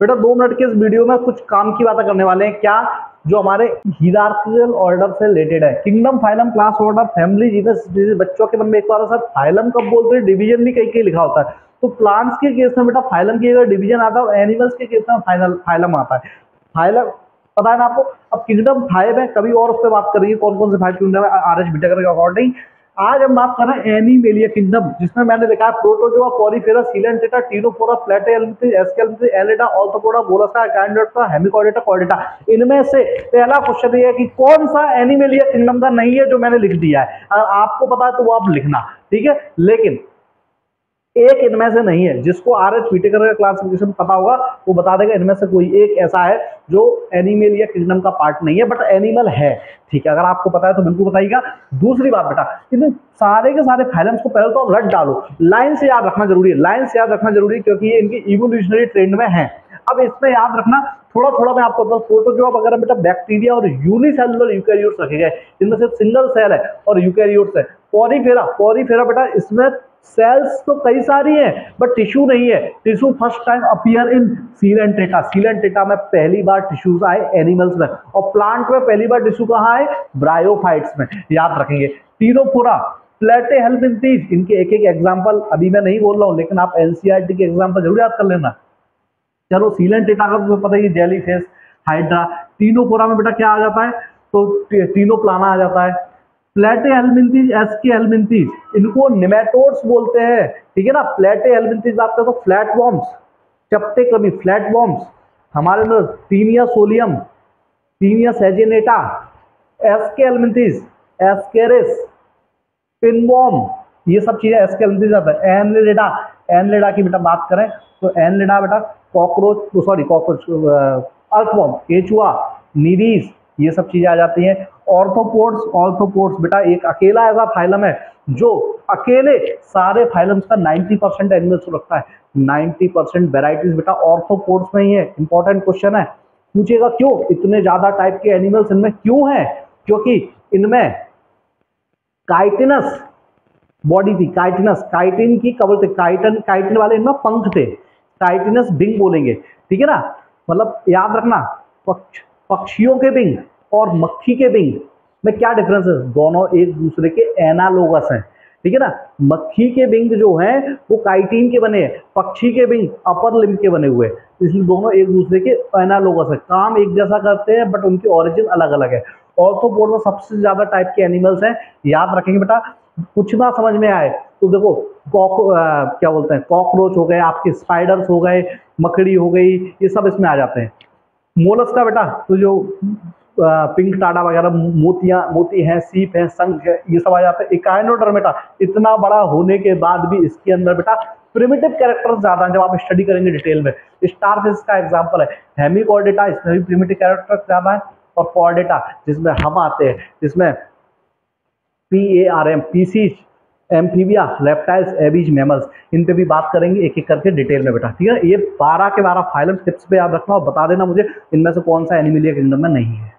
बेटा 2 मिनट के इस वीडियो में कुछ काम की बातें करने वाले हैं, क्या जो हमारे हिरार्किकल ऑर्डर से रिलेटेड है। Kingdom, phylum, class, order, family, genus. बच्चों के मन में एक बार सर फाइलम कब बोलते हैं, डिवीजन भी कहीं कहीं लिखा होता है। तो प्लांट्स के केस में बेटा फाइलम की अगर डिवीजन आता है और एनिमल्स के केस में फाइलम आता है। फाइलम पता है ना आपको। अब किंगडम 5 है, कभी और उस पर बात करेंगे कौन कौन से 5 किंगडम है आर.एच. विटेकर के अकॉर्डिंग। आज हम बात कर रहे हैं एनिमेलिया किंगडम, जिसमें मैंने लिखा है protozoa, porifera, coelenterata, ctenophora, platyhelminthes, aschelminthes, annelida, arthropoda, mollusca, कैंडिडेटा, हेमिकॉर्डेटा, कॉर्डेटा। इनमें से पहला क्वेश्चन ये है कि कौन सा एनिमेलिया किंगडम का नहीं है, जो मैंने लिख दिया है। अगर आपको पता है तो वो आप लिखना, ठीक है। लेकिन एक इनमें से नहीं है, जिसको आर.एच. विटेकर का क्लासिफिकेशन पता होगा वो बता देगा इनमें से कोई एक ऐसा है जो एनिमेलिया किंगडम का पार्ट नहीं है, बट एनिमल है, ठीक है। अगर आपको पता है तो बिल्कुल बताइएगा। दूसरी बात बेटा, इन सारे के सारे फाइलम्स को पहले तो आप रट डालो, लाइन से याद रखना जरूरी है, लाइन से याद रखना जरूरी है, क्योंकि ये इनकी इवोल्यूशनरी ट्रेंड में है। अब इसमें याद रखना थोड़ा थोड़ा मैं आपको बताऊं, प्रोटोजोआ वगैरह बेटा बैक्टीरिया और यूनिसेलुलर यूकैरियोट्स रखे गए, इनमें सिर्फ सिंगल सेल है और यूकैरियोट्स है। पॉलीफेरा बेटा इसमें सेल्स तो कई सारी हैं बट टिश्यू नहीं है। Tissue first time appear in coelenterata. Coelenterata में पहली बार टिश्यूज आए एनिमल्स में, और प्लांट में पहली बार टिश्यू कहाँ आए, ब्रायोफाइट्स में, याद रखेंगे। टीनोफोरा, प्लेटेहेल्मिंथेस, इनके एक एक एग्जांपल अभी मैं नहीं बोल रहा हूं, लेकिन आप एनसीईआरटी के एग्जांपल जरूर याद कर लेना। चलो सीलेंटेटा का तो पता ही, जेलीफिश, हाइड्रा। टीनोफोरा में बेटा क्या आ जाता है, तो टीनोप्लाना आ जाता है। प्लेटेहेल्मिंथेस, एस्केल्मिंथेस, इनको निमेटोड्स बोलते हैं, ठीक है ना। प्लेटेहेल्मिंथेस बात करें तो फ्लैट वॉर्म्स, चपटे क्रमी फ्लैट वॉर्म्स हमारे अंदर, taenia solium, taenia saginata, aschelminthes, ascaris, pinworm, ये सब चीजें एस्केल्मिंथेस आता है। एनलेडा की बेटा बात करें तो एनलेडा बेटा कॉकरोच, अर्थवॉर्म, केचुआ, नीरीज, ये सब चीजें आ जाती हैं। ऑर्थोपोड्स बेटा एक अकेला ऐसा फाइलम है जो अकेले सारे फाइलम्स का 90% एनिमल्स को रखता है। 90% वेराइटीज बेटा ऑर्थोपोड्स में ही है। इंपॉर्टेंट क्वेश्चन है, पूछेगा क्यों इतने ज्यादा टाइप के एनिमल्स इनमें क्यों है, क्योंकि इनमें काइटिनस बॉडी थी, काइटिन की कवल थे, काइटिन वाले इनमें पंख थे, काइटिनस विंग बोलेंगे, ठीक है ना। मतलब याद रखना, पक्षियों के विंग और मक्खी के विंग में क्या डिफरेंस है, दोनों एक दूसरे के एनालोगस हैं, ठीक है ना। मक्खी के विंग जो हैं वो काइटिन के बने हैं, पक्षी के विंग अपर लिम्ब के बने हुए, इसलिए दोनों एक दूसरे के एनालोगस है, काम एक जैसा करते हैं बट उनकी ओरिजिन अलग अलग है। ऑर्थोपोड में सबसे ज्यादा टाइप के एनिमल्स हैं, याद रखेंगे बेटा। कुछ ना समझ में आए तो देखो, क्या बोलते हैं, कॉकरोच हो गए, आपके स्पाइडर्स हो गए, मकड़ी हो गई, ये सब इसमें आ जाते हैं। मोलस्का बेटा तो जो पिंक टाडा वगैरह, मोती हैं, सीप हैं, शंख है, ये सब आ जाते हैं। इकाइनोडर्मेटा इतना बड़ा होने के बाद भी इसके अंदर बेटा प्रिमिटिव कैरेक्टर्स ज्यादा हैं, जब आप स्टडी करेंगे डिटेल में। स्टारफिश का एग्जांपल है हेमिकॉर्डेटा, इसमें भी प्रिमिटिव कैरेक्टर्स ज्यादा है। और कॉर्डेटा जिसमें हम आते हैं, जिसमें PARM, pisces, amphibia, reptiles, aves, mammals, इन पे भी बात करेंगे एक एक करके डिटेल में बेटा, ठीक है। ये 12 के 12 फाइलम टिप्स पे याद रखना और बता देना मुझे इनमें से कौन सा एनिमेलिया किंगडम में नहीं है।